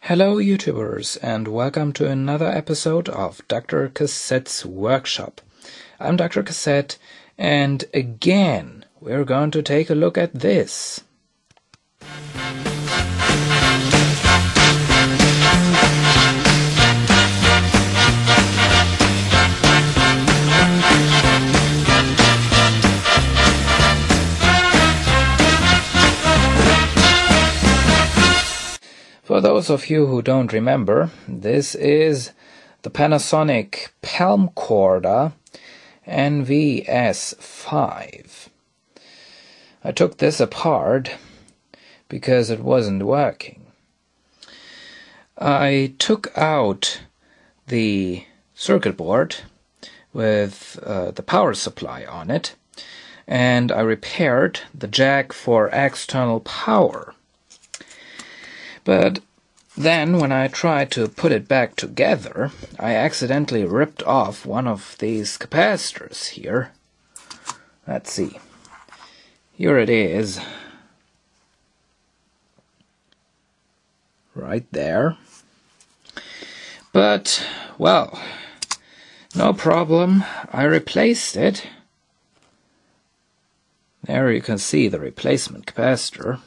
Hello YouTubers, and welcome to another episode of DrCassette's workshop. I'm Dr. Cassette, and again we're going to take a look at this. For those of you who don't remember, this is the Panasonic camcorder NVS5. I took this apart because it wasn't working. I took out the circuit board with the power supply on it, and I repaired the jack for external power. But then, when I tried to put it back together, I accidentally ripped off one of these capacitors here. Let's see. Here it is. Right there. But, well, no problem. I replaced it. There you can see the replacement capacitor.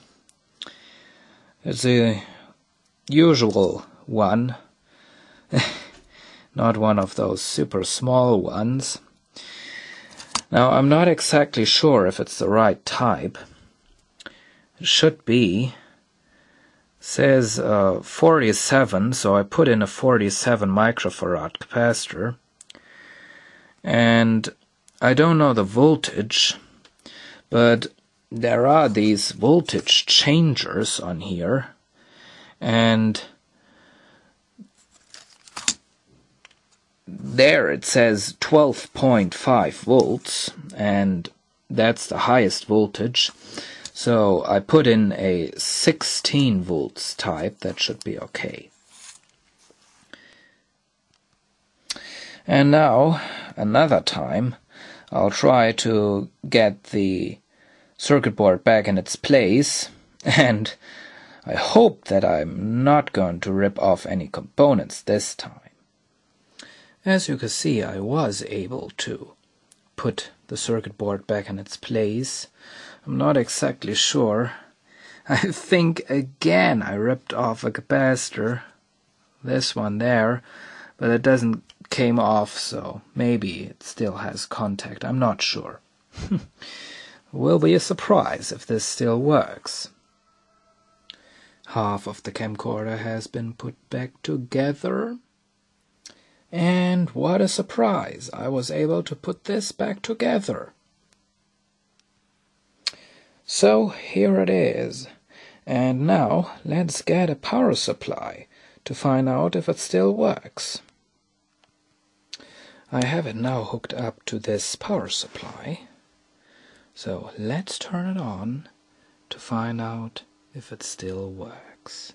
It's a usual one, not one of those super small ones. Now, I'm not exactly sure if it's the right type. It should be. It says 47, so I put in a 47 microfarad capacitor. And I don't know the voltage, but there are these voltage changers on here, and there it says 12.5 volts, and that's the highest voltage. So I put in a 16 volts type. That should be okay. And now, another time, I'll try to get the circuit board back in its place, and I hope that I'm not going to rip off any components this time. As you can see, I was able to put the circuit board back in its place. I'm not exactly sure. I think again I ripped off a capacitor, this one there, but it doesn't came off, so maybe it still has contact. I'm not sure. Will be a surprise if this still works. Half of the camcorder has been put back together. And what a surprise! I was able to put this back together. So here it is. And now let's get a power supply to find out if it still works. I have it now hooked up to this power supply. So let's turn it on to find out if it still works.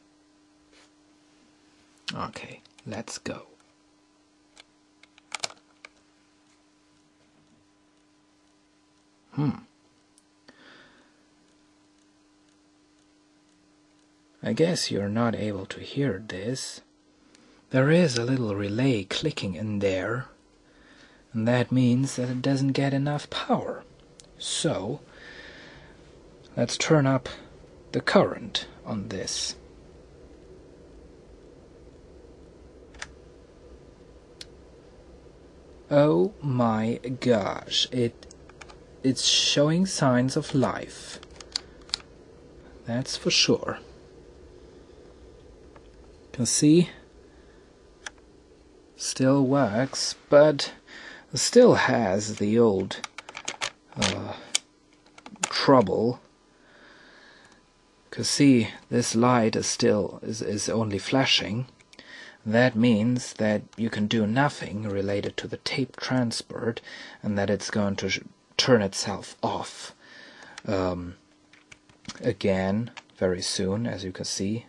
Okay, let's go. I guess you're not able to hear this. There is a little relay clicking in there, and that means that it doesn't get enough power. So, let's turn up the current on this. Oh my gosh, it's showing signs of life. That's for sure. You can see, still works, but it still has the old trouble. Because see, this light is still is only flashing. That means that you can do nothing related to the tape transport, and that it's going to turn itself off again very soon. As you can see,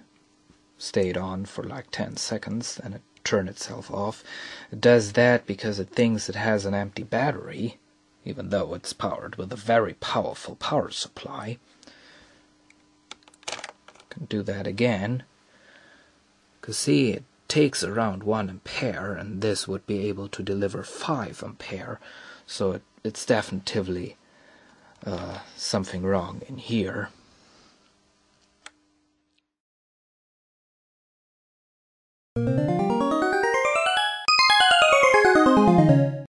stayed on for like 10 seconds and it turned itself off. It does that because it thinks it has an empty battery, even though it's powered with a very powerful power supply. Can do that again. Because see, it takes around 1 ampere, and this would be able to deliver 5 ampere, so it's definitively something wrong in here.